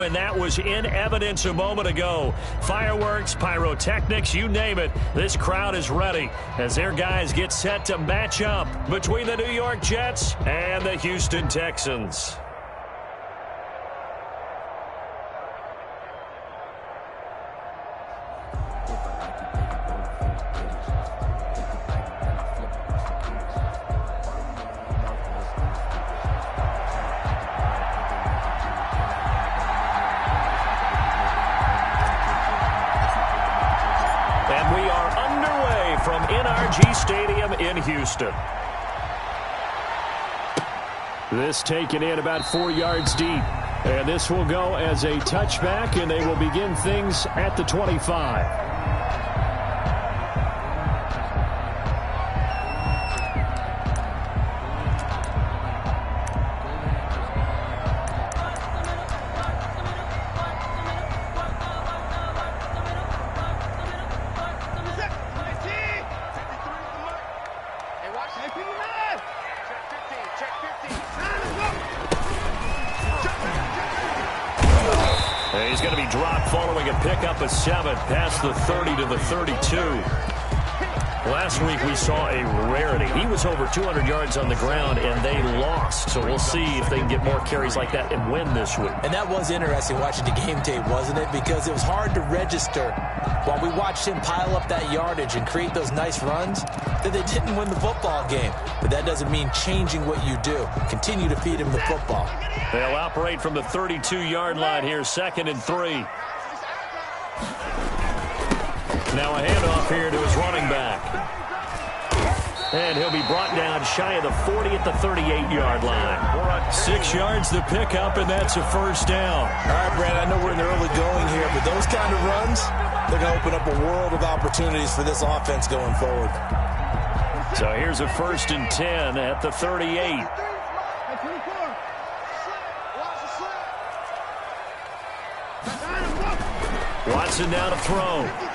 And that was in evidence a moment ago. Fireworks, pyrotechnics, you name it. This crowd is ready as their guys get set to match up between the New York Jets and the Houston Texans. Stadium in Houston. This taken in about 4 yards deep. And this will go as a touchback, and they will begin things at the 25. He's going to be dropped following a pickup of 7 past the 30 to the 32. Last week we saw a rarity. He was over 200 yards on the ground, and they lost. So we'll see if they can get more carries like that and win this week. And that was interesting watching the game tape, wasn't it? Because it was hard to register while we watched him pile up that yardage and create those nice runs that they didn't win the football game. But that doesn't mean changing what you do. Continue to feed him the football. They'll operate from the 32-yard line here, 2nd and 3. Now a handoff here to his running back. And he'll be brought down shy of the 40 at the 38-yard line. 6 yards the pickup, and that's a first down. All right, Brad, I know we're in the early going here, but those kind of runs, they're going to open up a world of opportunities for this offense going forward. So here's a 1st and 10 at the 38. Watson now to throw.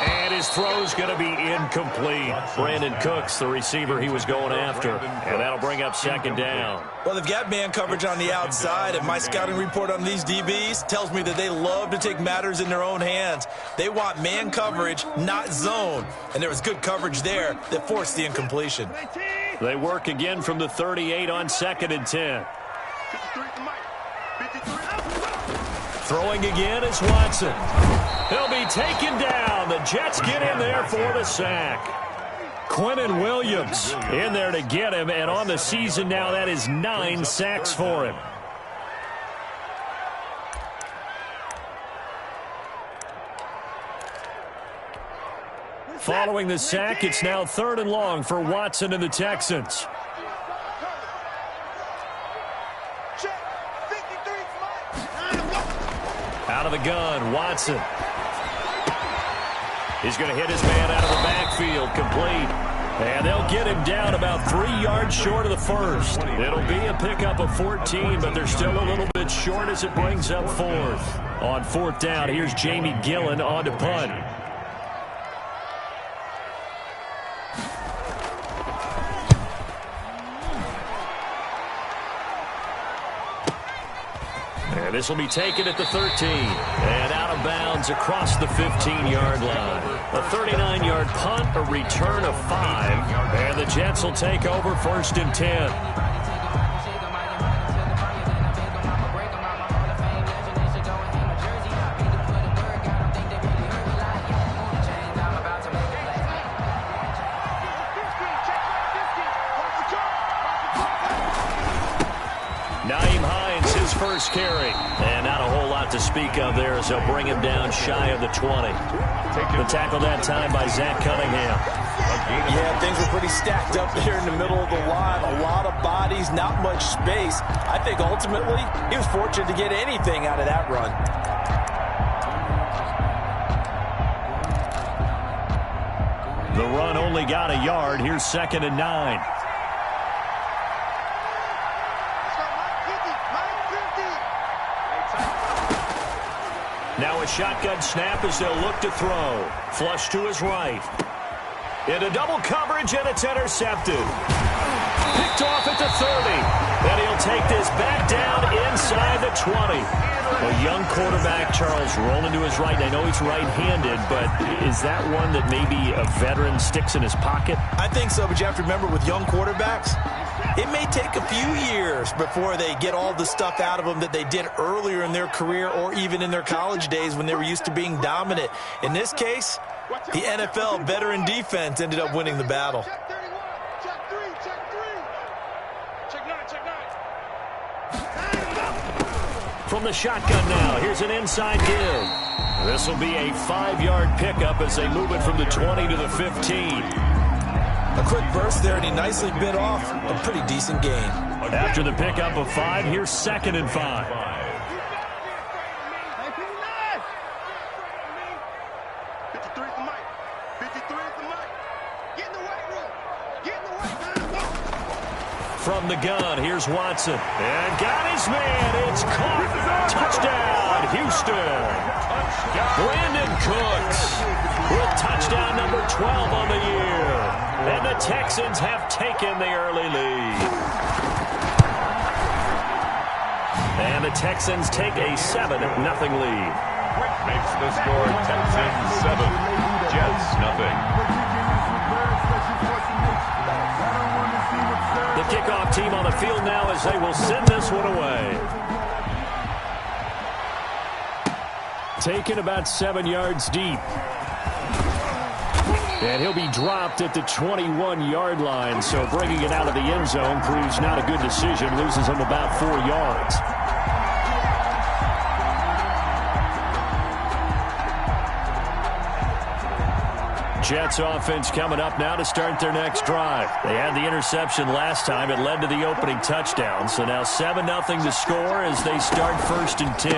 And his throw's going to be incomplete. Brandon Cooks, the receiver he was going after. And that'll bring up 2nd down. Well, they've got man coverage on the outside, and my scouting report on these DBs tells me that they love to take matters in their own hands. They want man coverage, not zone. And there was good coverage there that forced the incompletion. They work again from the 38 on 2nd and 10. Throwing again is Watson. He'll be taken down. The Jets get in there for the sack. Quinnen Williams in there to get him, and on the season now, that is 9 sacks for him. Following the sack, it's now 3rd and long for Watson and the Texans. Out of the gun, Watson. He's going to hit his man out of the backfield, complete. And they'll get him down about 3 yards short of the first. It'll be a pickup of 14, but they're still a little bit short as it brings up 4th. On 4th down, here's Jamie Gillen on to punt. And this will be taken at the 13. And out of bounds across the 15-yard line. A 39-yard punt, a return of 5. And the Jets will take over 1st and 10. First carry, and not a whole lot to speak of there as they'll bring him down shy of the 20. The tackle that time by Zach Cunningham. Yeah, things were pretty stacked up there in the middle of the line. A lot of bodies, not much space. I think ultimately he was fortunate to get anything out of that run. The run only got a yard. Here's 2nd and 9. Now a shotgun snap as they'll look to throw. Flush to his right. Into double coverage, and it's intercepted. Picked off at the 30. And he'll take this back down inside the 20. A young quarterback, Charles, rolling to his right. I know he's right-handed, but is that one that maybe a veteran sticks in his pocket? I think so, but you have to remember with young quarterbacks, it may take a few years before they get all the stuff out of them that they did earlier in their career or even in their college days when they were used to being dominant. In this case, the NFL veteran defense ended up winning the battle. From the shotgun now, here's an inside give. This will be a 5-yard pickup as they move it from the 20 to the 15. A quick burst there, and he nicely bit off a pretty decent gain. After the pickup of 5, here's 2nd and 5. From the gun, here's Watson. And got his man. It's caught. Touchdown, Houston. Brandon Cooks with touchdown number 12 on the year. And the Texans have taken the early lead. And the Texans take a 7-0 lead. Makes the score Texans 7, Jets nothing. The kickoff team on the field now as they will send this one away. Taken about 7 yards deep. And he'll be dropped at the 21-yard line, so bringing it out of the end zone proves not a good decision. Loses him about 4 yards. Jets offense coming up now to start their next drive. They had the interception last time. It led to the opening touchdown. So now 7-0 to score as they start 1st and 10.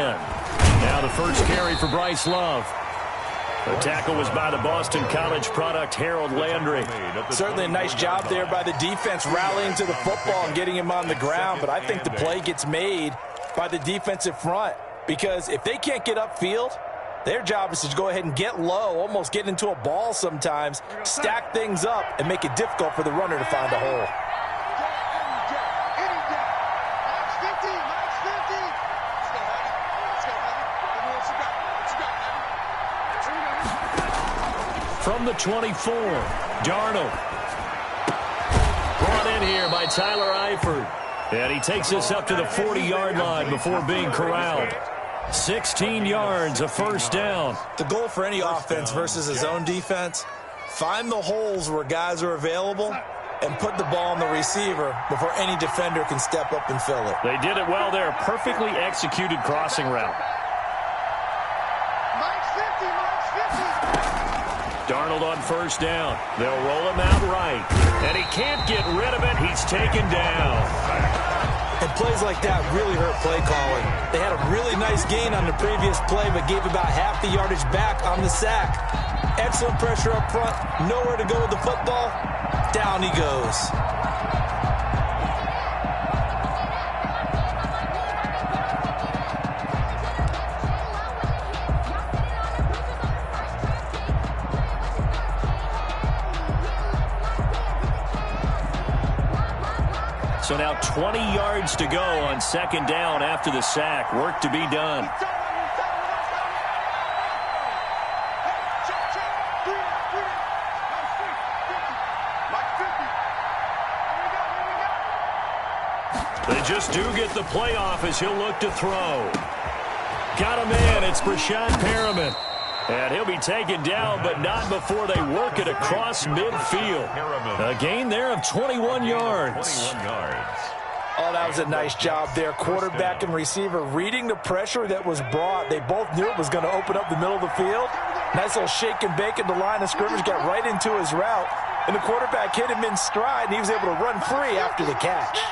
Now the first carry for Bryce Love. The tackle was by the Boston College product, Harold Landry. Certainly a nice job there by the defense rallying to the football and getting him on the ground. But I think the play gets made by the defensive front. Because if they can't get upfield, their job is to go ahead and get low, almost get into a ball sometimes, stack things up, and make it difficult for the runner to find a hole. From the 24, Darnold. Brought in here by Tyler Eifert. And he takes us up to the 40-yard line before being corralled. 16 yards, a first down. The goal for any offense versus his own defense, find the holes where guys are available and put the ball on the receiver before any defender can step up and fill it. They did it well there. Perfectly executed crossing route. Darnold on first down. They'll roll him out right. And he can't get rid of it. He's taken down. And plays like that really hurt play calling. They had a really nice gain on the previous play, but gave about half the yardage back on the sack. Excellent pressure up front. Nowhere to go with the football. Down he goes. So now 20 yards to go on 2nd down after the sack. Work to be done. They just do get the play off as he'll look to throw. Got him in. It's Brashad Perriman. And he'll be taken down, but not before they work it across midfield. A gain there of 21 yards. 21 yards. Oh, that was a nice job there. Quarterback and receiver reading the pressure that was brought. They both knew it was going to open up the middle of the field. Nice little shake and bake at the line of scrimmage, got right into his route. And the quarterback hit him in stride, and he was able to run free after the catch.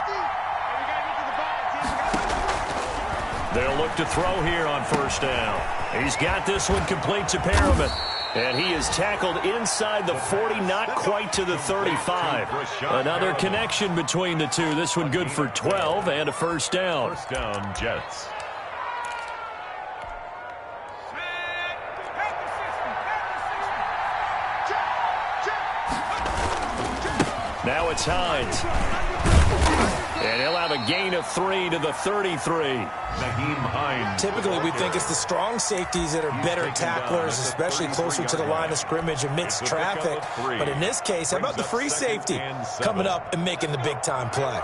They'll look to throw here on first down. He's got this one complete to Perriman. And he is tackled inside the 40, not quite to the 35. Another connection between the two. This one good for 12 and a first down. First down, Jets. Now it's Hines. And he'll have a gain of 3 to the 33. Typically, we think it's the strong safeties that are better tacklers, especially closer to the line of scrimmage amidst traffic. But in this case, how about the free safety coming up and making the big-time play?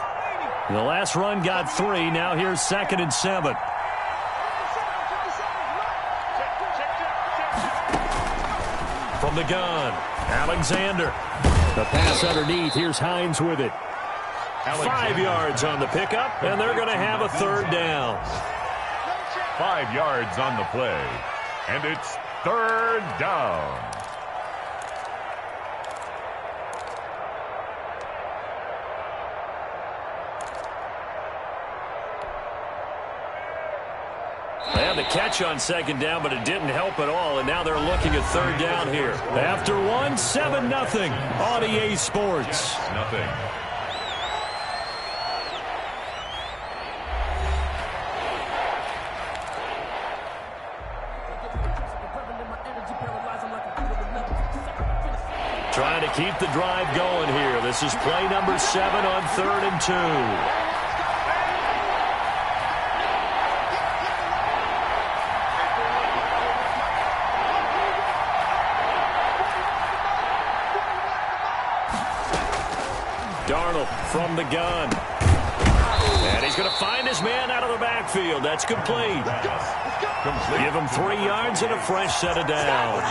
The last run got 3. Now here's 2nd and 7. From the gun, Alexander. The pass underneath. Here's Hines with it. 5 yards on the pickup, and they're going to have a 3rd down. 5 yards on the play, and it's 3rd down. They had the catch on 2nd down, but it didn't help at all, and now they're looking at 3rd down here. After 1, 7-0 on EA Sports. Nothing. Trying to keep the drive going here. This is play number 7 on 3rd and 2. Darnold from the gun. And he's going to find his man out of the backfield. That's complete. Give him 3 yards and a fresh set of downs.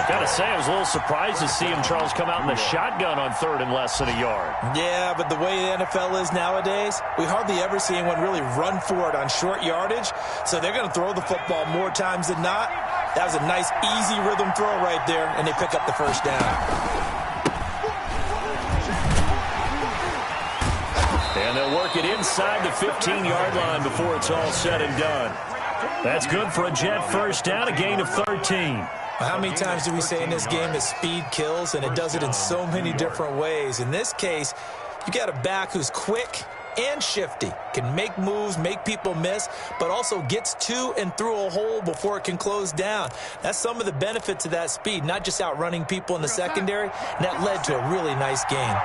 Got to say, I was a little surprised to see him, Charles, come out in the shotgun on 3rd and less than a yard. Yeah, but the way the NFL is nowadays, we hardly ever see anyone really run for it on short yardage. So they're going to throw the football more times than not. That was a nice, easy rhythm throw right there, and they pick up the 1st down. And they'll work it inside the 15-yard line before it's all said and done. That's good for a Jet 1st down, a gain of 13. How many times do we say in this game that speed kills, and it does it in so many different ways? In this case, you got a back who's quick and shifty, can make moves, make people miss, but also gets to and through a hole before it can close down. That's some of the benefits of that speed, not just outrunning people in the secondary, and that led to a really nice gain.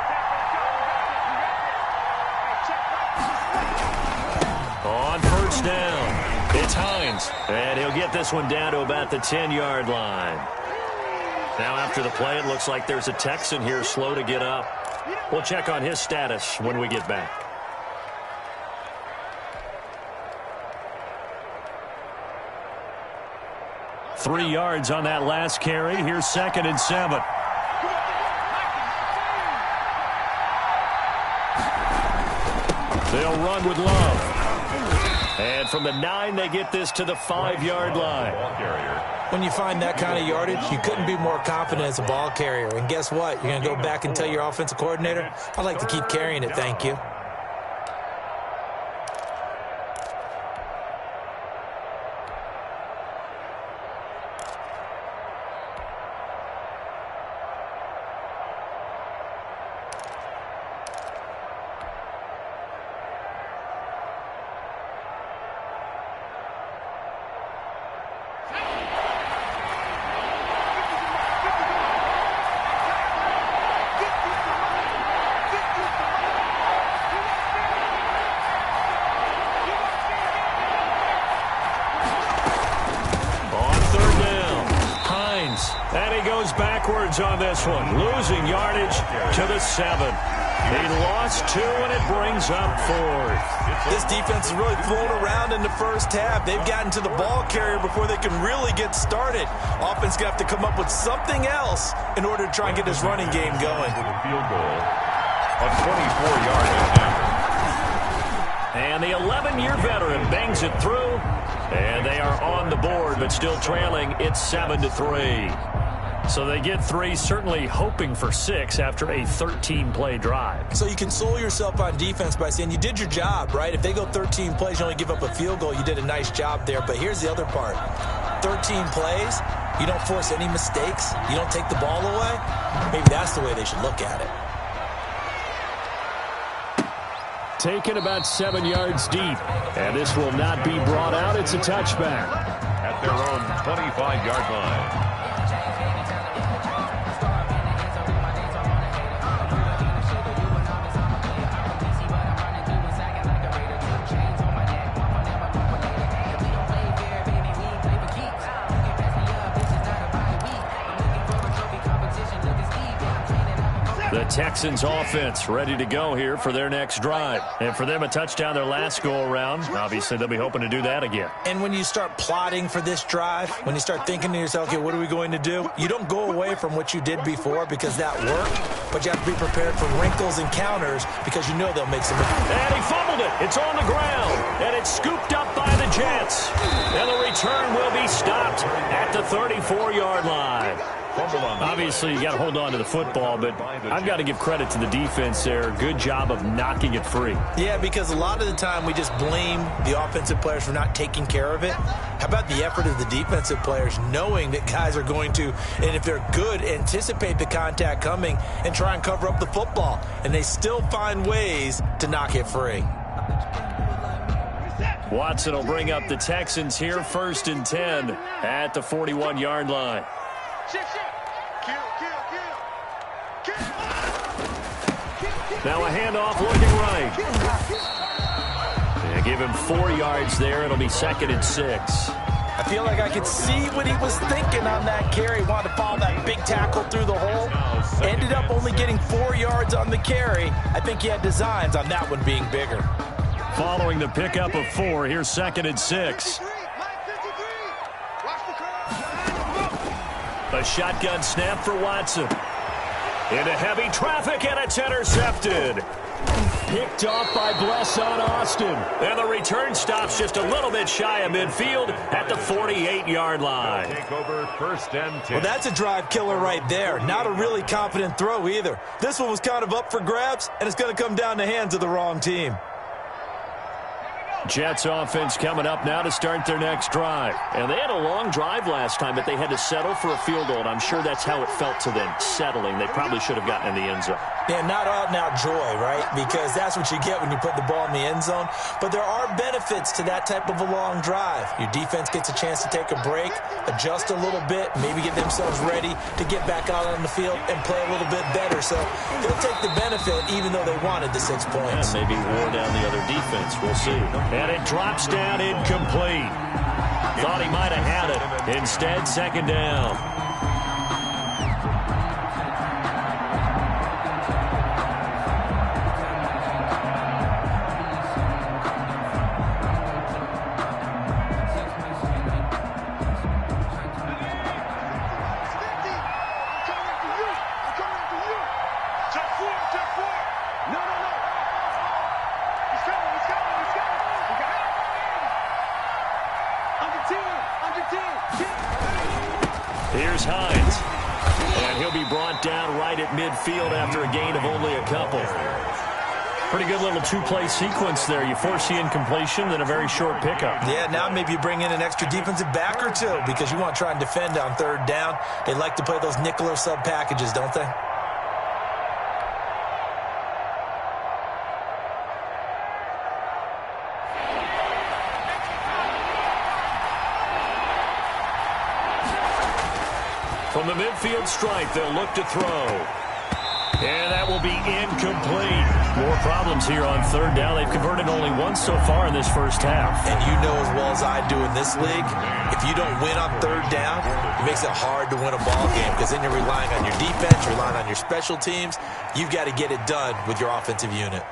On 1st down, it's Hines, and he'll get this one down to about the 10-yard line. Now after the play, it looks like there's a Texan here slow to get up. We'll check on his status when we get back. Three yards on that last carry. Here's 2nd and 7. They'll run with Love. And from the 9, they get this to the 5-yard line. When you find that kind of yardage, you couldn't be more confident as a ball carrier. And guess what? You're going to go back and tell your offensive coordinator, I'd like to keep carrying it, thank you. On this one, losing yardage to the 7. He lost 2, and it brings up 4th. This defense is really thrown around in the first half. They've gotten to the ball carrier before they can really get started. Offense going to have to come up with something else in order to try and get this running game going. With a field goal of 24 yards. And the 11-year veteran bangs it through, and they are on the board, but still trailing. It's 7-3. So they get 3, certainly hoping for 6 after a 13-play drive. So you console yourself on defense by saying you did your job, right? If they go 13 plays, you only give up a field goal, you did a nice job there. But here's the other part. 13 plays, you don't force any mistakes, you don't take the ball away. Maybe that's the way they should look at it. Taken about 7 yards deep. And this will not be brought out. It's a touchback. At their own 25-yard line. Texans offense ready to go here for their next drive. And for them, a touchdown their last go-around. Obviously, they'll be hoping to do that again. And when you start plotting for this drive, when you start thinking to yourself, okay, what are we going to do? You don't go away from what you did before because that worked, but you have to be prepared for wrinkles and counters because you know they'll make some. And he fumbled it. It's on the ground, and it's scooped up by the Jets. And the return will be stopped at the 34-yard line. Obviously, you got to hold on to the football, but I've got to give credit to the defense there. Good job of knocking it free. Yeah, because a lot of the time we just blame the offensive players for not taking care of it. How about the effort of the defensive players knowing that guys are going to, and if they're good, anticipate the contact coming and try and cover up the football, and they still find ways to knock it free. Watson will bring up the Texans here, 1st and 10 at the 41-yard line. Now a handoff looking right. They give him 4 yards there. It'll be 2nd and 6. I feel like I could see what he was thinking on that carry. Wanted to follow that big tackle through the hole. Ended up only getting 4 yards on the carry. I think he had designs on that one being bigger. Following the pickup of 4, here's 2nd and 6. A shotgun snap for Watson. Into heavy traffic, and it's intercepted. Picked off by Bless on Austin. And the return stops just a little bit shy of midfield at the 48-yard line. Take over 1st and 10. Well, that's a drive killer right there. Not a really confident throw either. This one was kind of up for grabs, and it's going to come down the hands of the wrong team. Jets offense coming up now to start their next drive. And they had a long drive last time, but they had to settle for a field goal. And I'm sure that's how it felt to them, settling. They probably should have gotten in the end zone. Yeah, not out-and-out joy, right? Because that's what you get when you put the ball in the end zone. But there are benefits to that type of a long drive. Your defense gets a chance to take a break, adjust a little bit, maybe get themselves ready to get back out on the field and play a little bit better. So they'll take the benefit even though they wanted the 6 points. Yeah, maybe wore down the other defense. We'll see. And it drops down incomplete. Thought he might have had it. Instead, 2nd down. Here's Hines. And he'll be brought down right at midfield after a gain of only a couple. Pretty good little 2-play sequence there. You force the incompletion, then a very short pickup. Yeah, now maybe you bring in an extra defensive back or two because you want to try and defend on 3rd down. They like to play those nickel or sub packages, don't they? From the midfield stripe, they'll look to throw. And that will be incomplete. More problems here on 3rd down. They've converted only once so far in this first half. And you know as well as I do in this league, if you don't win on 3rd down, it makes it hard to win a ball game because then you're relying on your defense, you're relying on your special teams. You've got to get it done with your offensive unit.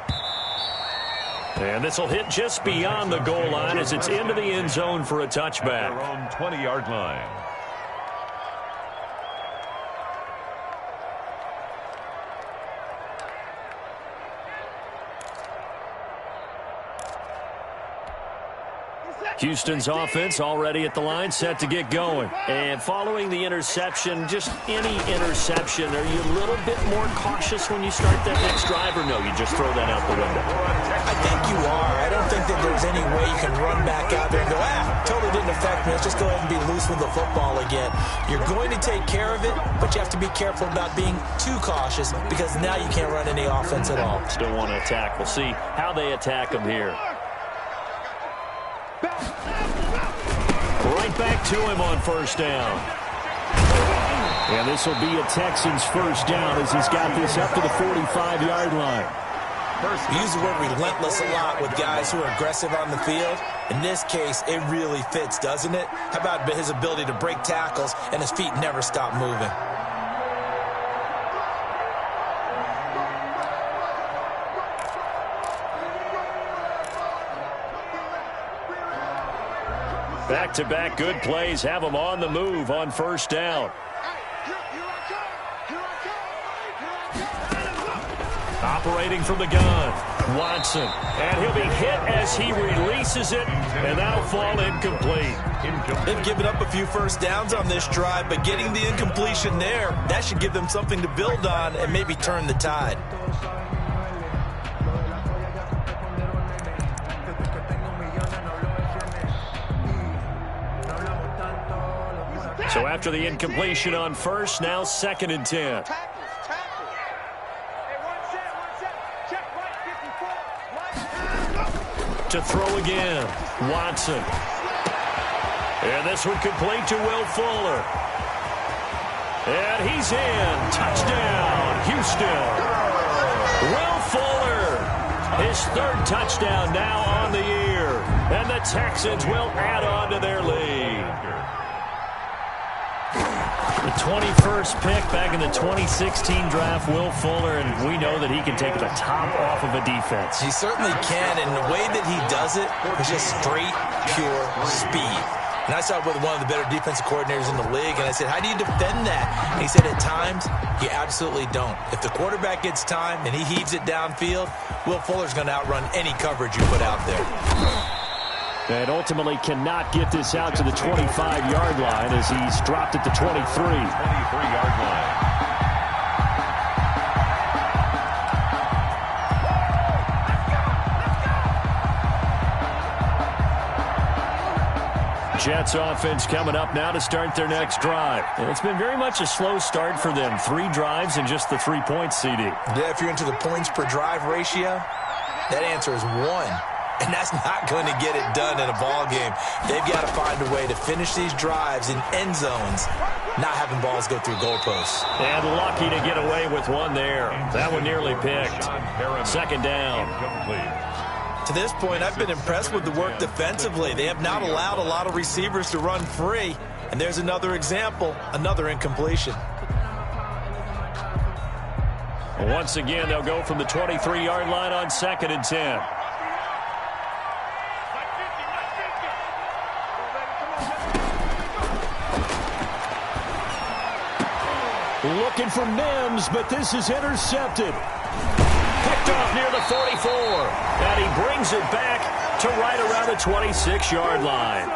And this will hit just beyond the goal line as it's into the end zone for a touchback. Their own 20-yard line. Houston's offense already at the line, set to get going. And following the interception, just any interception, are you a little bit more cautious when you start that next drive, or no, you just throw that out the window? I think you are. I don't think that there's any way you can run back out there and go, totally didn't affect me. Let's just go ahead and be loose with the football again. You're going to take care of it, but you have to be careful about being too cautious because now you can't run any offense at all. Still want to attack. We'll see how they attack them here. Right back to him on 1st down. And this will be a Texans 1st down as he's got this up to the 45-yard line. We use the word relentless a lot with guys who are aggressive on the field. In this case, it really fits, doesn't it? How about his ability to break tackles and his feet never stop moving? Back-to-back good plays have them on the move on first down. Operating from the gun, Watson. And he'll be hit as he releases it, and that'll fall incomplete. They've given up a few first downs on this drive, but getting the incompletion there, that should give them something to build on and maybe turn the tide. So after the incompletion on first, now 2nd and 10. To throw again, Watson. And this one complete to Will Fuller. And he's in. Touchdown, Houston. Will Fuller, his 3rd touchdown now on the year. And the Texans will add on to their lead. The 21st pick back in the 2016 draft, Will Fuller, and we know that he can take the top off of a defense. He certainly can, and the way that he does it is just straight, pure speed. And I saw it with one of the better defensive coordinators in the league, and I said, how do you defend that? And he said, at times, you absolutely don't. If the quarterback gets time and he heaves it downfield, Will Fuller's going to outrun any coverage you put out there. And ultimately cannot get this out to the 25-yard line as he's dropped at the 23. 23-yard line. Jets offense coming up now to start their next drive. And it's been very much a slow start for them. 3 drives and just the 3 points, CD. Yeah, if you're into the points per drive ratio, that answer is 1. And that's not going to get it done in a ball game. They've got to find a way to finish these drives in end zones, not having balls go through goalposts. And lucky to get away with one there. That one nearly picked. 2nd down. To this point, I've been impressed with the work defensively. They have not allowed a lot of receivers to run free. And there's another example, another incompletion. Once again, they'll go from the 23-yard line on 2nd and 10. Looking for Mims, but this is intercepted. Picked off near the 44. And he brings it back to right around the 26-yard line.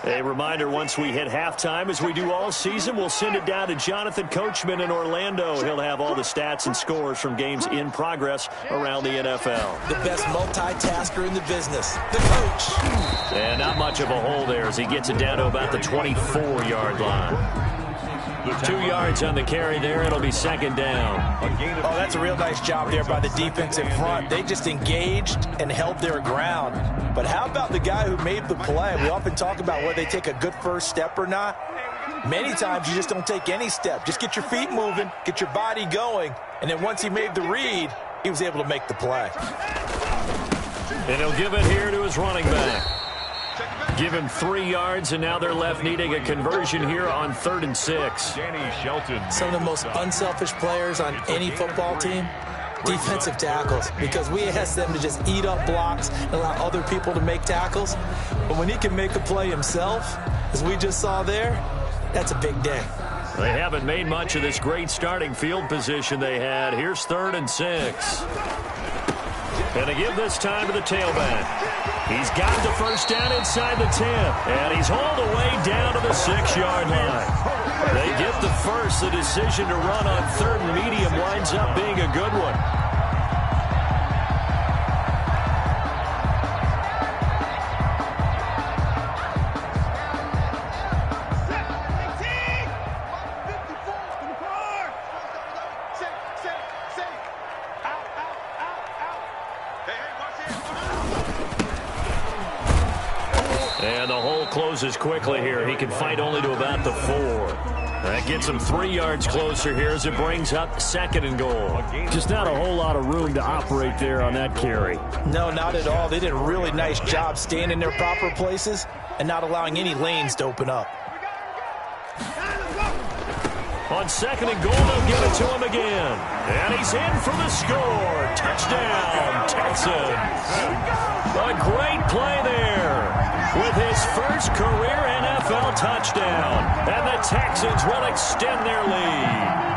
A reminder, once we hit halftime, as we do all season, we'll send it down to Jonathan Coachman in Orlando. He'll have all the stats and scores from games in progress around the NFL. The best multitasker in the business, the coach. And not much of a hole there as he gets it down to about the 24-yard line. 2 yards on the carry there. It'll be 2nd down. Oh, that's a real nice job there by the defensive front. They just engaged and held their ground. But how about the guy who made the play? We often talk about whether they take a good first step or not. Many times you just don't take any step. Just get your feet moving, get your body going, and then once he made the read, he was able to make the play. And he'll give it here to his running back. Give him 3 yards, and now they're left needing a conversion here on 3rd and 6. Danny Shelton. Some of the most unselfish players on any football team, defensive tackles, because we ask them to just eat up blocks and allow other people to make tackles. But when he can make a play himself, as we just saw there, that's a big day. They haven't made much of this great starting field position they had. Here's 3rd and 6. And they give this time to the tailback. He's got the first down inside the 10. And he's hauled away down to the 6-yard line. They get the first. The decision to run on 3rd and medium winds up being a good one. And the hole closes quickly here. He can fight only to about the 4. That gets them 3 yards closer here as it brings up 2nd and goal. Just not a whole lot of room to operate there on that carry. No, not at all. They did a really nice job staying in their proper places and not allowing any lanes to open up. On 2nd and goal, they'll give it to him again. And he's in for the score. Touchdown, Texans. A great play there with his first career NFL touchdown. And the Texans will extend their lead.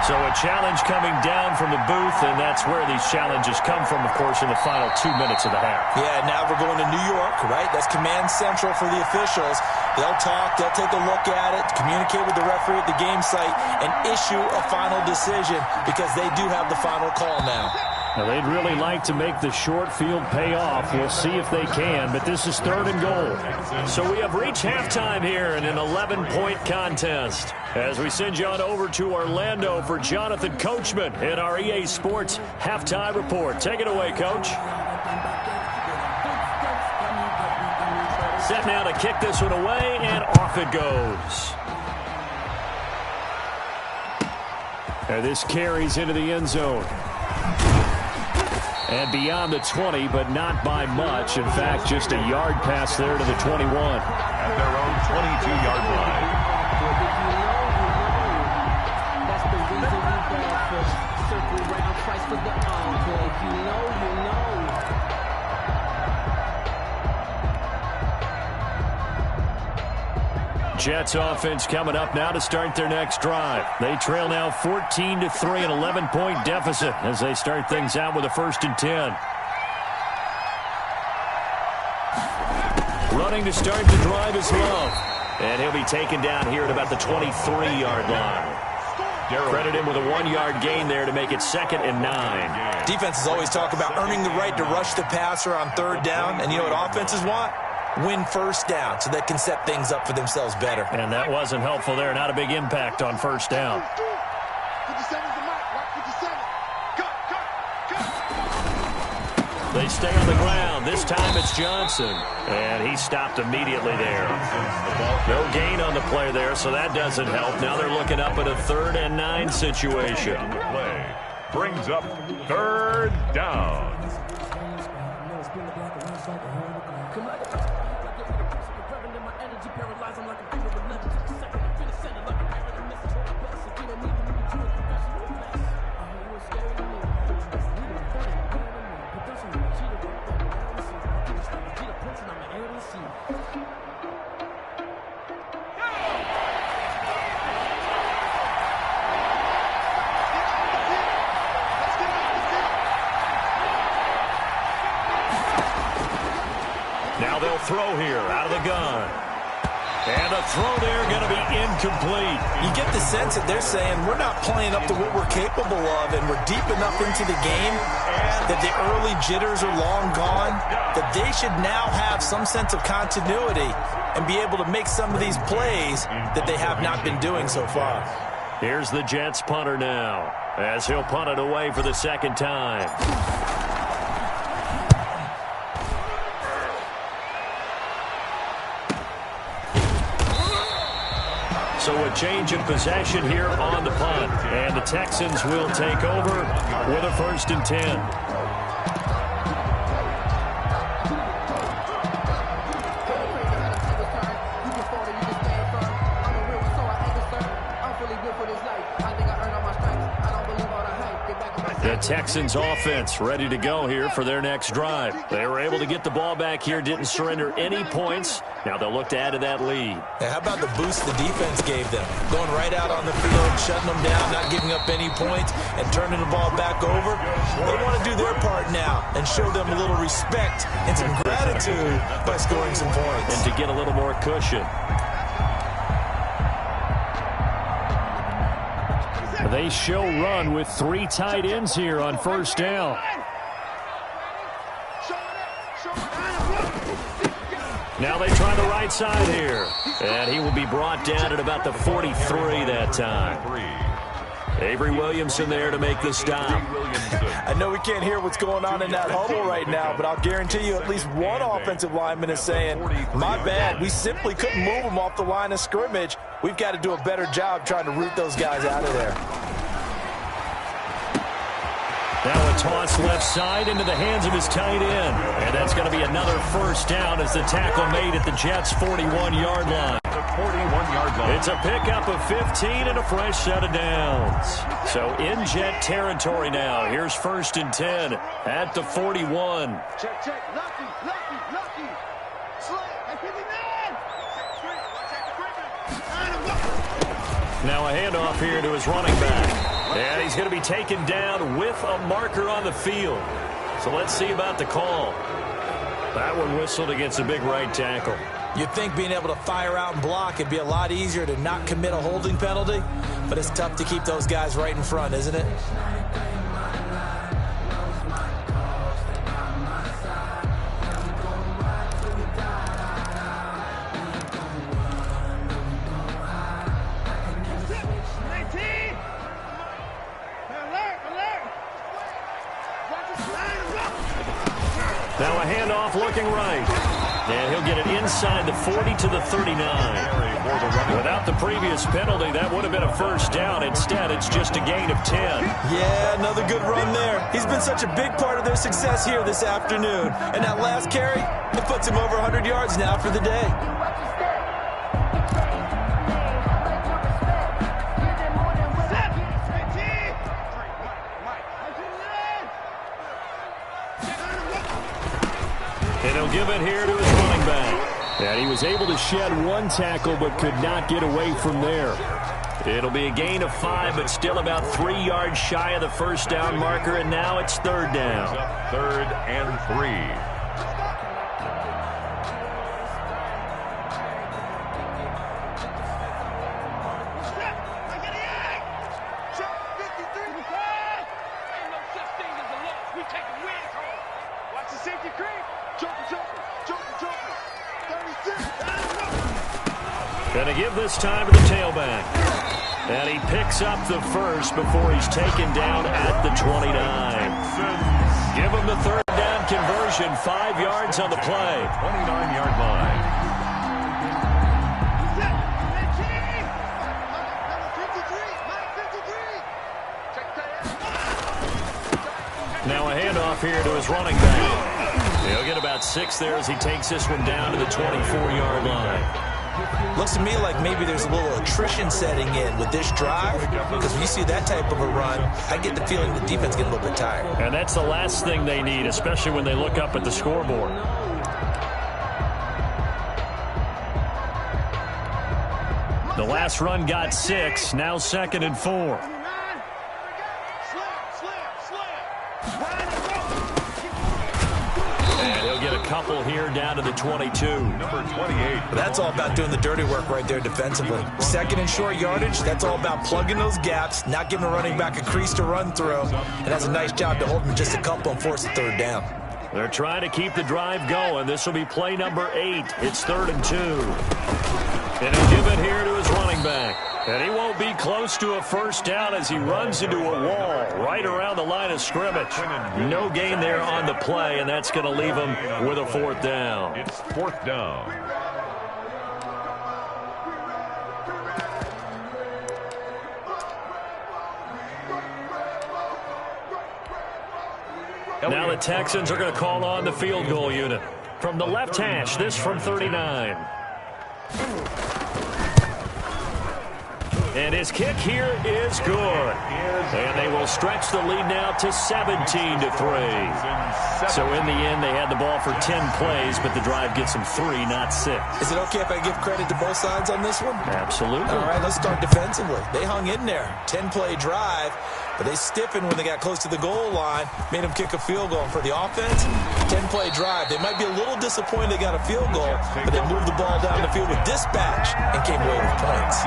So a challenge coming down from the booth, and that's where these challenges come from, of course, in the final 2 minutes of the half. Yeah, now we're going to New York, right? That's command central for the officials. They'll talk, they'll take a look at it, communicate with the referee at the game site, and issue a final decision because they do have the final call now. Now, they'd really like to make the short field pay off. We'll see if they can, but this is 3rd and goal. So we have reached halftime here in an 11-point contest. As we send you on over to Orlando for Jonathan Coachman in our EA Sports Halftime Report. Take it away, Coach. Set now to kick this one away, and off it goes. And this carries into the end zone. And beyond the 20, but not by much. In fact, just a yard pass there to the 21. At their own 22-yard line. That's the reason we bad for circle round price for the encore. If you know, you know. Jets offense coming up now to start their next drive. They trail now 14-3, an 11-point deficit as they start things out with a 1st and 10. Running to start the drive is Love. And he'll be taken down here at about the 23-yard line. Credit him with a 1-yard gain there to make it 2nd and 9. Defenses always talk about earning the right to rush the passer on 3rd down. And you know what offenses want? Win 1st down so they can set things up for themselves better. And that wasn't helpful there. Not a big impact on 1st down. They stay on the ground. This time it's Johnson. And he stopped immediately there. No gain on the play there, so that doesn't help. Now they're looking up at a 3rd and 9 situation. Play brings up 3rd down. Now they'll throw here out of the gun. And the throw there going to be incomplete. You get the sense that they're saying we're not playing up to what we're capable of, and we're deep enough into the game that the early jitters are long gone, that they should now have some sense of continuity and be able to make some of these plays that they have not been doing so far. Here's the Jets punter now as he'll punt it away for the 2nd time. So a change of possession here on the punt. And the Texans will take over with a 1st and 10. The Texans offense ready to go here for their next drive. They were able to get the ball back here, didn't surrender any points. Now they'll look to add to that lead. Yeah, how about the boost the defense gave them? Going right out on the field, shutting them down, not giving up any points, and turning the ball back over. They want to do their part now and show them a little respect and some gratitude by scoring some points. And to get a little more cushion. They show run with 3 tight ends here on 1st down. Now they try the right side here. And he will be brought down at about the 43 that time. Avery Williamson there to make the stop. I know we can't hear what's going on in that huddle right now, but I'll guarantee you at least one offensive lineman is saying, my bad, we simply couldn't move them off the line of scrimmage. We've got to do a better job trying to root those guys out of there. Now a toss left side into the hands of his tight end. And that's going to be another first down as the tackle made at the Jets' 41-yard line. 41-yard line. It's a pickup of 15 and a fresh set of downs. So in Jet territory now. Here's 1st and 10 at the 41. Check, check. Lucky. Now a handoff here to his running back. And he's going to be taken down with a marker on the field. So let's see about the call. That one whistled against a big right tackle. You'd think being able to fire out and block it'd be a lot easier to not commit a holding penalty, but it's tough to keep those guys right in front, isn't it? Now a handoff looking right. And he'll get it inside the 40 to the 39. Without the previous penalty, that would have been a first down. Instead, it's just a gain of 10. Yeah, another good run there. He's been such a big part of their success here this afternoon. And that last carry, it puts him over 100 yards now for the day. And he'll give it here to his running back. And he was able to shed one tackle but could not get away from there. It'll be a gain of 5, but still about 3 yards shy of the first down marker, and now it's 3rd down. 3rd and 3. Going to give this time to the tailback. And he picks up the first before he's taken down at the 29. Give him the 3rd down conversion, 5 yards on the play. 29-yard line. Now a handoff here to his running back. He'll get about 6 there as he takes this one down to the 24-yard line. Looks to me like maybe there's a little attrition setting in with this drive, because when you see that type of a run, I get the feeling the defense gets a little bit tired. And that's the last thing they need, especially when they look up at the scoreboard. The last run got 6, now 2nd and 4. Couple here down to the 22. Number 28. That's all about doing the dirty work right there defensively. 2nd and short yardage, that's all about plugging those gaps, not giving a running back a crease to run through, and that's a nice job to hold him just a couple and force a 3rd down. They're trying to keep the drive going. This will be play number 8. It's 3rd and 2. And he'll give it here to his running back. And he won't be close to a first down as he runs into a wall right around the line of scrimmage. No gain there on the play, and that's going to leave him with a 4th down. It's 4th down. Now the Texans are going to call on the field goal unit. From the left hash, this from 39. And his kick here is good. And they will stretch the lead now to 17-3. So in the end, they had the ball for 10 plays, but the drive gets them 3, not 6. Is it okay if I give credit to both sides on this one? Absolutely. All right, let's start defensively. They hung in there. 10-play drive, but they stiffened when they got close to the goal line, made them kick a field goal. And for the offense, 10-play drive. They might be a little disappointed they got a field goal, but they moved the ball down the field with dispatch and came away with points.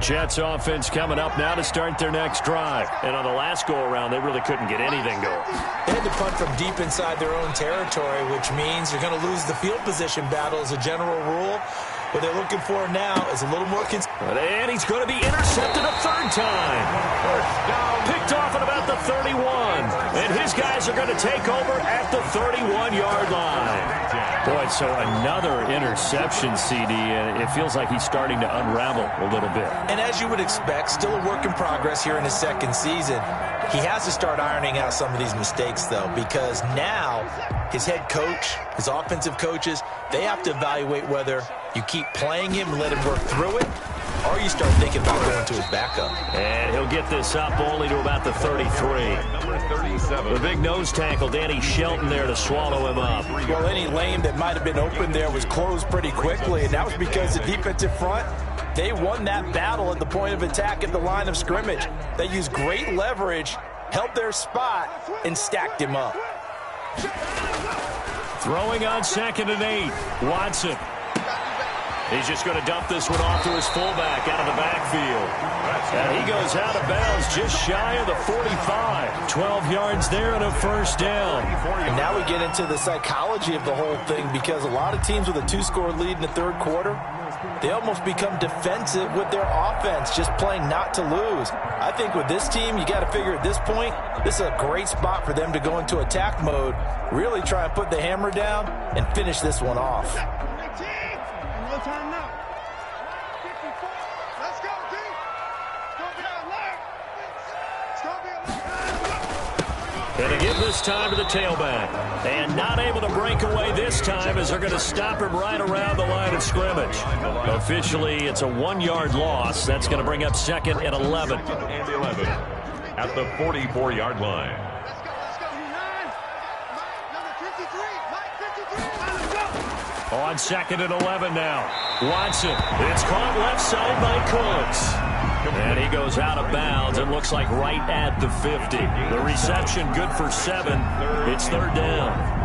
Jets offense coming up now to start their next drive. And on the last go-around, they really couldn't get anything going. They had to punt from deep inside their own territory, which means you're going to lose the field position battle as a general rule. What they're looking for now is a little more and he's going to be intercepted a third time. Picked off at about the 31. And his guys are going to take over at the 31-yard line. Boy, so another interception, CD. It feels like he's starting to unravel a little bit. And as you would expect, still a work in progress here in his second season. He has to start ironing out some of these mistakes, though, because now his head coach, his offensive coaches, they have to evaluate whether you keep playing him and let him work through it, or you start thinking about going to his backup. And he'll get this up only to about the 33. The big nose tackle, Danny Shelton, there to swallow him up. Well, any lane that might have been open there was closed pretty quickly, and that was because the defensive front, they won that battle at the point of attack at the line of scrimmage. They used great leverage, held their spot, and stacked him up. Throwing on 2nd and 8. Watson. He's just going to dump this one off to his fullback out of the backfield. And he goes out of bounds just shy of the 45. 12 yards there and a first down. And now we get into the psychology of the whole thing, because a lot of teams with a 2-score lead in the third quarter, they almost become defensive with their offense, just playing not to lose. I think with this team, you got to figure at this point, this is a great spot for them to go into attack mode, really try and put the hammer down and finish this one off. No time now. 54. Let's go, D. It's gonna be a And to give this time to the tailback. And not able to break away this time as they're going to stop him right around the line of scrimmage. Officially, it's a 1-yard loss. That's going to bring up 2nd and 11. At the 44-yard line. Let's go, U9. Number 53. Mike 53. Let's go. On 2nd and 11 now. Watson. It's caught left side by Cooks. And he goes out of bounds. It looks like right at the 50. The reception good for 7. It's 3rd down.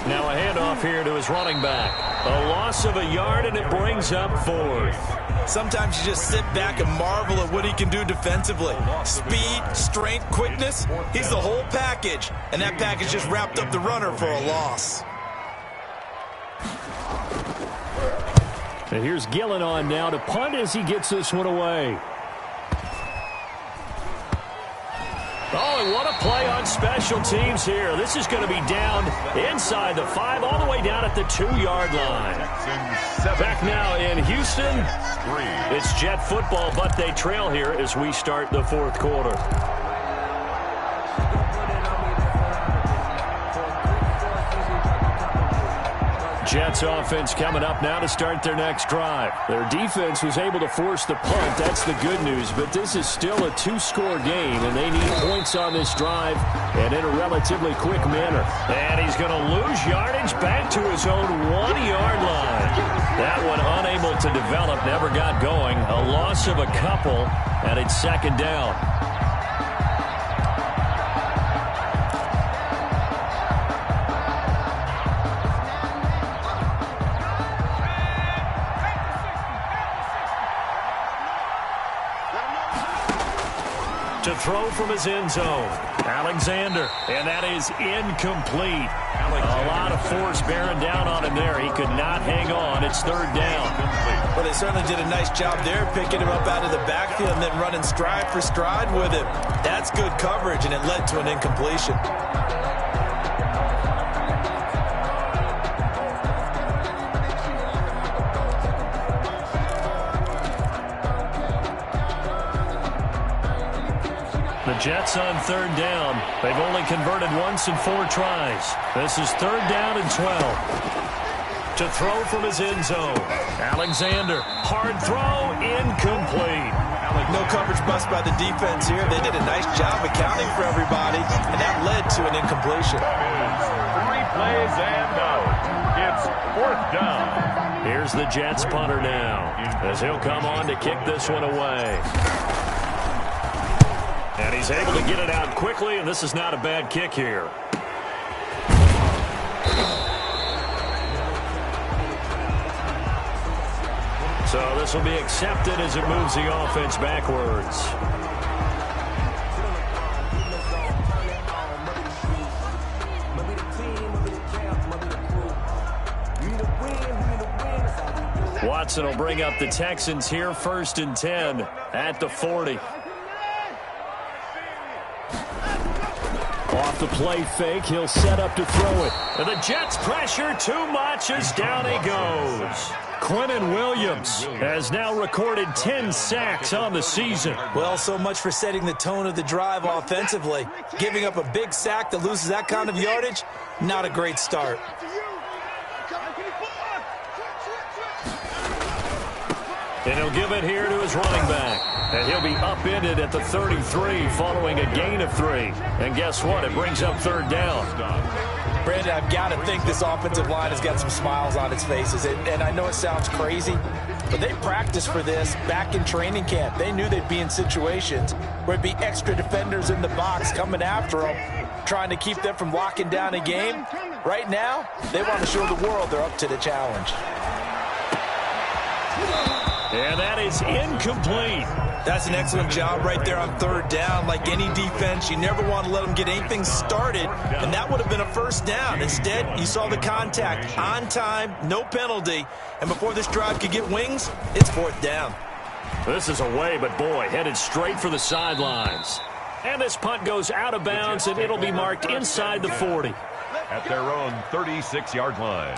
Now a handoff here to his running back. A loss of a yard, and it brings up 4th. Sometimes you just sit back and marvel at what he can do defensively. Speed, strength, quickness, he's the whole package. And that package just wrapped up the runner for a loss. And here's Gillen on now to punt as he gets this one away. Oh, and what a play on special teams here. This is going to be down inside the 5, all the way down at the 2-yard line. Back now in Houston, it's Jet football, but they trail here as we start the 4th quarter. Jets offense coming up now to start their next drive. Their defense was able to force the punt. That's the good news, but this is still a 2-score game, and they need points on this drive and in a relatively quick manner. And he's going to lose yardage back to his own 1-yard line. That one unable to develop, never got going. A loss of a couple, and it's 2nd down. To throw from his end zone. Alexander, and that is incomplete. A lot of force bearing down on him there. He could not hang on. It's 3rd down. Well, they certainly did a nice job there, picking him up out of the backfield and then running stride for stride with him. That's good coverage, and it led to an incompletion. The Jets on 3rd down. They've only converted once in 4 tries. This is 3rd down and 12. To throw from his end zone. Alexander, hard throw, incomplete. No coverage bust by the defense here. They did a nice job accounting for everybody, and that led to an incompletion. 3 plays and out. It's 4th down. Here's the Jets punter now, as he'll come on to kick this one away. And he's able to get it out quickly, and this is not a bad kick here. So this will be accepted as it moves the offense backwards. Watson will bring up the Texans here, 1st and 10 at the 40. Off the play fake, he'll set up to throw it. And the Jets pressure too much as down he goes. Quinnen Williams has now recorded 10 sacks on the season. Well, so much for setting the tone of the drive offensively. Giving up a big sack that loses that kind of yardage, not a great start. And he'll give it here to his running back. And he'll be upended at the 33 following a gain of 3. And guess what? It brings up 3rd down. Brandon, I've got to think this offensive line has got some smiles on its faces. And I know it sounds crazy, but they practiced for this back in training camp. They knew they'd be in situations where it'd be extra defenders in the box coming after them, trying to keep them from locking down a game. Right now, they want to show the world they're up to the challenge. And that is incomplete. That's an excellent job right there on 3rd down. Like any defense, you never want to let them get anything started, and that would have been a 1st down. Instead, you saw the contact on time, no penalty, and before this drive could get wings, it's 4th down. This is away, but boy, headed straight for the sidelines. And this punt goes out of bounds, and it'll be marked inside the 40. At their own 36-yard line.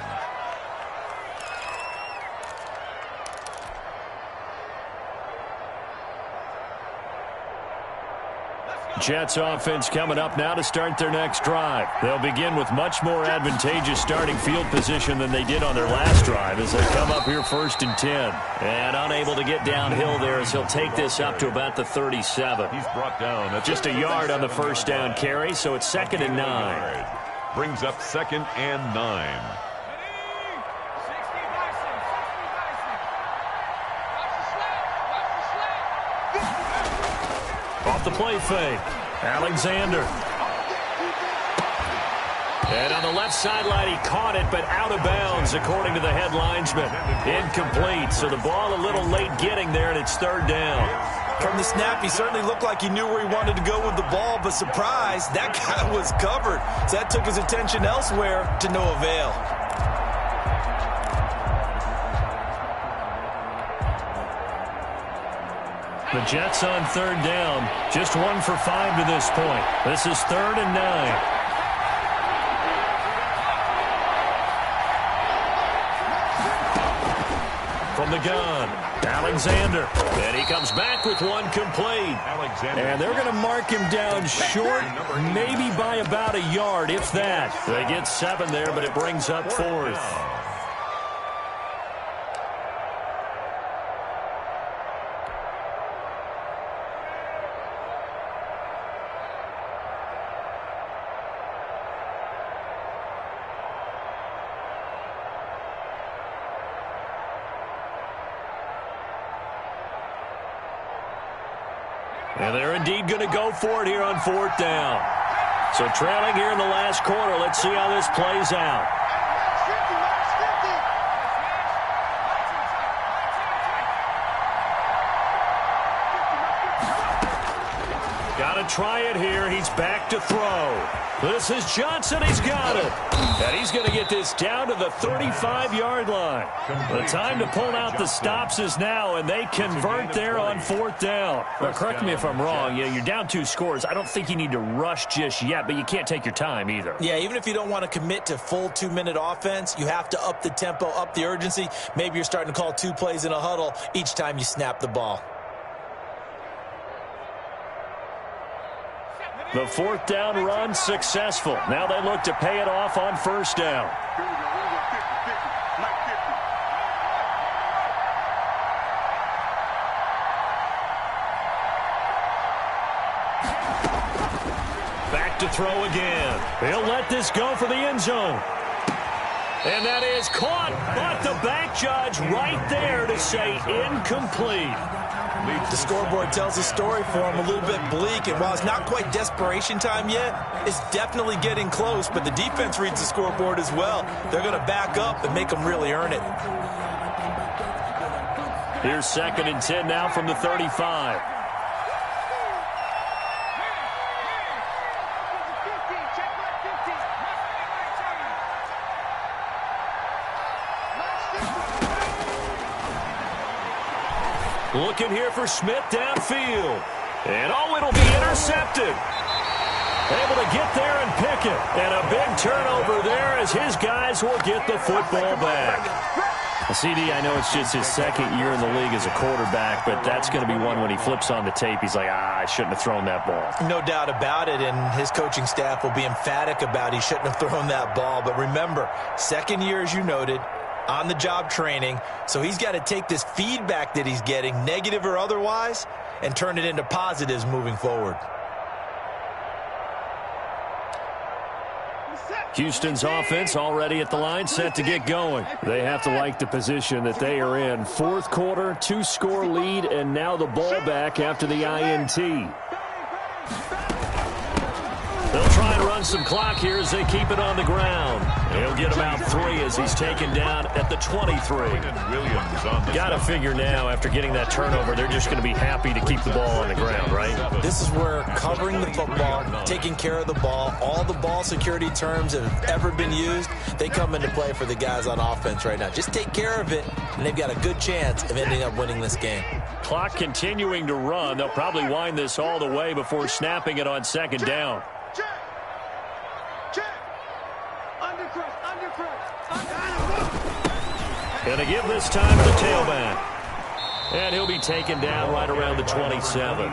Jets offense coming up now to start their next drive. They'll begin with much more advantageous starting field position than they did on their last drive as they come up here 1st and 10. And unable to get downhill there as he'll take this up to about the 37. He's brought down. That's just a yard on the 1st down carry, so it's 2nd and 9. Brings up 2nd and 9. Off the play fake, Alexander. And on the left sideline, he caught it, but out of bounds, according to the head linesman. Incomplete, so the ball a little late getting there, and it's 3rd down. From the snap, he certainly looked like he knew where he wanted to go with the ball, but surprise, that guy was covered. So that took his attention elsewhere to no avail. The Jets on 3rd down, just 1 for 5 to this point. This is 3rd and 9. From the gun, Alexander. And he comes back with one complete. And they're going to mark him down short, maybe by about a yard, if that. They get 7 there, but it brings up 4th. And they're indeed going to go for it here on 4th down. So trailing here in the last quarter. Let's see how this plays out. Got to try it here. He's back to throw. This is Johnson. He's got it. And he's going to get this down to the 35-yard line. The time to pull out the stops is now, and they convert there on 4th down. Now, correct me if I'm wrong. Yeah, you're down 2 scores. I don't think you need to rush just yet, but you can't take your time either. Yeah, even if you don't want to commit to full 2-minute offense, you have to up the tempo, up the urgency. Maybe you're starting to call 2 plays in a huddle each time you snap the ball. The 4th down run successful. Now they look to pay it off on 1st down. Back to throw again. He'll let this go for the end zone. And that is caught, but the back judge right there to say incomplete. The scoreboard tells a story for him, a little bit bleak, and while it's not quite desperation time yet, it's definitely getting close, but the defense reads the scoreboard as well. They're going to back up and make them really earn it. Here's 2nd and 10 now from the 35. Looking here for Smith downfield. And, oh, it'll be intercepted. Able to get there and pick it. And a big turnover there as his guys will get the football back. CD, I know it's just his 2nd year in the league as a quarterback, but that's going to be one when he flips on the tape. He's like, I shouldn't have thrown that ball. No doubt about it, and his coaching staff will be emphatic about he shouldn't have thrown that ball. But remember, 2nd year, as you noted, on-the-job training, so he's got to take this feedback that he's getting, negative or otherwise, and turn it into positives moving forward. Houston's offense already at the line, set to get going. They have to like the position that they are in. 4th quarter, 2-score lead, and now the ball back after the INT. They'll try and run some clock here as they keep it on the ground. He'll get about 3 as he's taken down at the 23. Got to figure now, after getting that turnover, they're just going to be happy to keep the ball on the ground, right? This is where covering the football, taking care of the ball, all the ball security terms that have ever been used, they come into play for the guys on offense right now. Just take care of it, and they've got a good chance of ending up winning this game. Clock continuing to run. They'll probably wind this all the way before snapping it on 2nd down. Going to give this time to the tailback. And he'll be taken down right around the 27.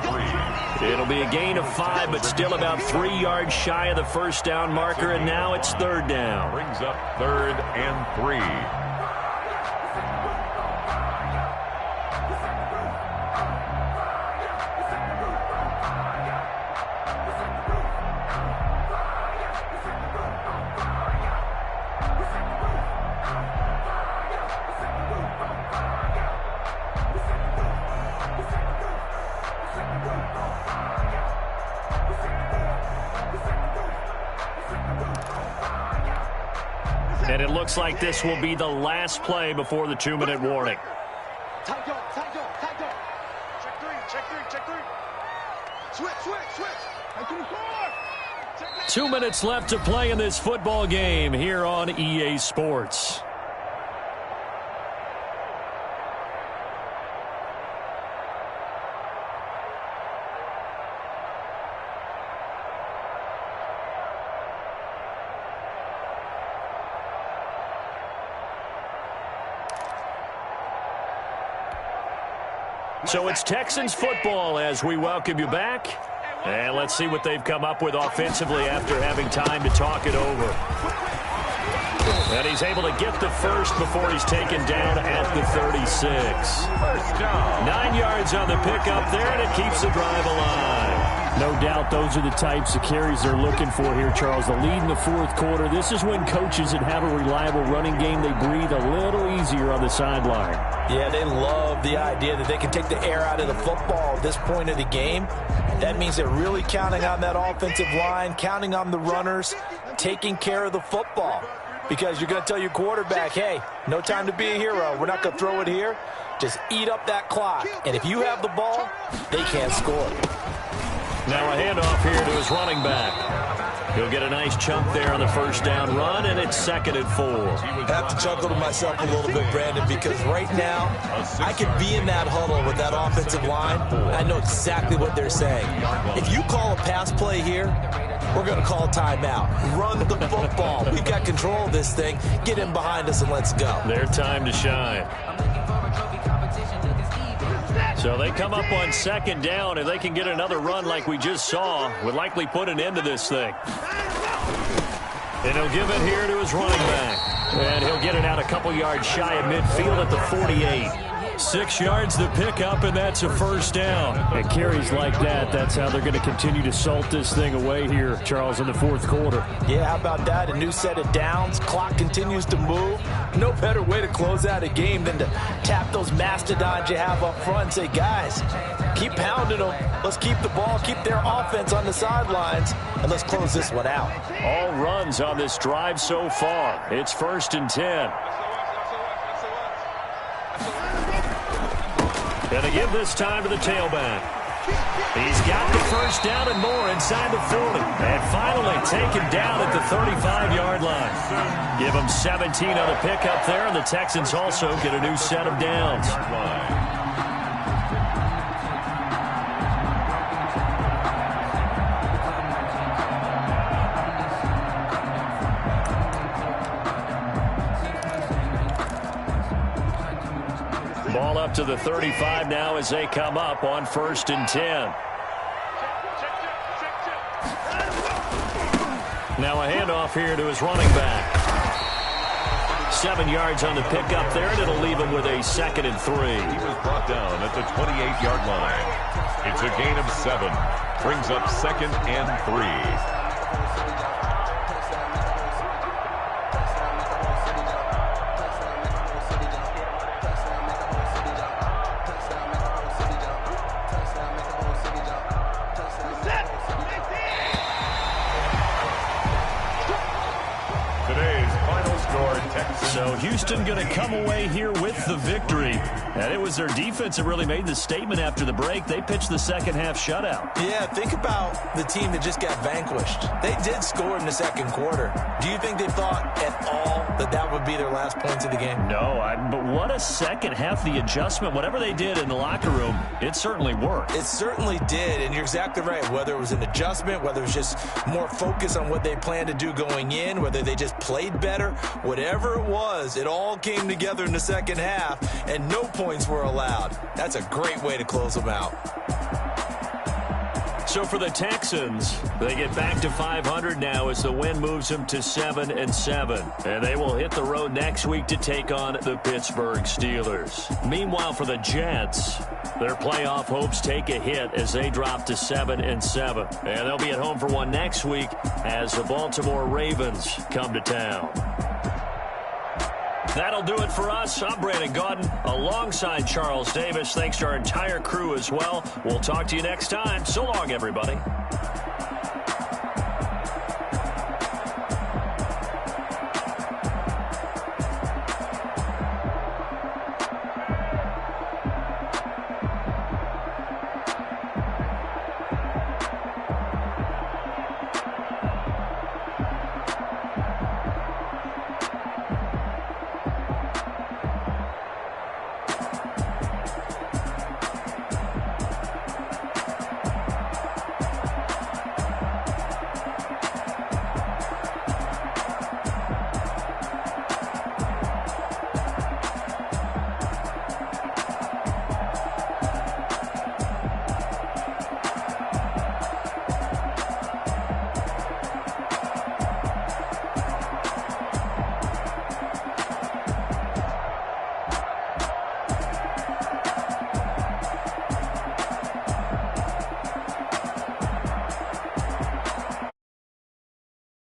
It'll be a gain of 5, but still about 3 yards shy of the 1st down marker, and now it's 3rd down. Brings up 3rd and 3. And it looks like this will be the last play before the 2-minute warning. Tight go. Check 3. Switch. 2 minutes left to play in this football game here on EA Sports. So it's Texans football as we welcome you back. And let's see what they've come up with offensively after having time to talk it over. And he's able to get the first before he's taken down at the 36. 9 yards on the pickup there, and it keeps the drive alive. No doubt those are the types of carries they're looking for here, Charles. The lead in the 4th quarter. This is when coaches that have a reliable running game, they breathe a little easier on the sideline. Yeah, they love the idea that they can take the air out of the football at this point of the game. That means they're really counting on that offensive line, counting on the runners, taking care of the football. Because you're going to tell your quarterback, hey, no time to be a hero. We're not going to throw it here. Just eat up that clock. And if you have the ball, they can't score. Now a handoff here to his running back. He'll get a nice chunk there on the 1st down run, and it's 2nd and 4. I have to chuckle to myself a little bit, Brandon, because right now I could be in that huddle with that offensive line. I know exactly what they're saying. If you call a pass play here, we're going to call timeout. Run the football. We've got control of this thing. Get in behind us and let's go. Their time to shine. So they come up on 2nd down. If they can get another run like we just saw, would likely put an end to this thing. And he'll give it here to his running back. And he'll get it out a couple yards shy of midfield at the 48. 6 yards the pickup, and that's a first down. And carries like that, that's how they're going to continue to salt this thing away here, Charles, in the fourth quarter. Yeah, how about that? A new set of downs. Clock continues to move. No better way to close out a game than to tap those mastodons you have up front and say, guys, keep pounding them. Let's keep the ball, keep their offense on the sidelines, and let's close this one out. All runs on this drive so far. It's 1st and 10. Going to give this time to the tailback. He's got the first down and more inside the 40. And finally taken down at the 35-yard line. Give him 17 on the pickup there, and the Texans also get a new set of downs. Ball up to the 35 now as they come up on 1st and 10. Now a handoff here to his running back. 7 yards on the pickup there, and it'll leave him with a 2nd and 3. He was brought down at the 28-yard line. It's a gain of 7. Brings up 2nd and 3. So Houston going to come away here with the victory. And it was their defense that really made the statement after the break. They pitched the second half shutout. Yeah, think about the team that just got vanquished. They did score in the second quarter. Do you think they thought at all that that would be their last points of the game? No, but what a second half. The adjustment, whatever they did in the locker room, it certainly worked. It certainly did, and you're exactly right. Whether it was an adjustment, whether it was just more focus on what they planned to do going in, whether they just played better, whatever it was, it all came together in the second half, and no points were allowed. That's a great way to close them out. So for the Texans, they get back to 500 now as the win moves them to 7-7. And they will hit the road next week to take on the Pittsburgh Steelers. Meanwhile, for the Jets, their playoff hopes take a hit as they drop to 7-7. And they'll be at home for one next week as the Baltimore Ravens come to town. That'll do it for us. I'm Brandon Gaudin alongside Charles Davis. Thanks to our entire crew as well. We'll talk to you next time. So long, everybody.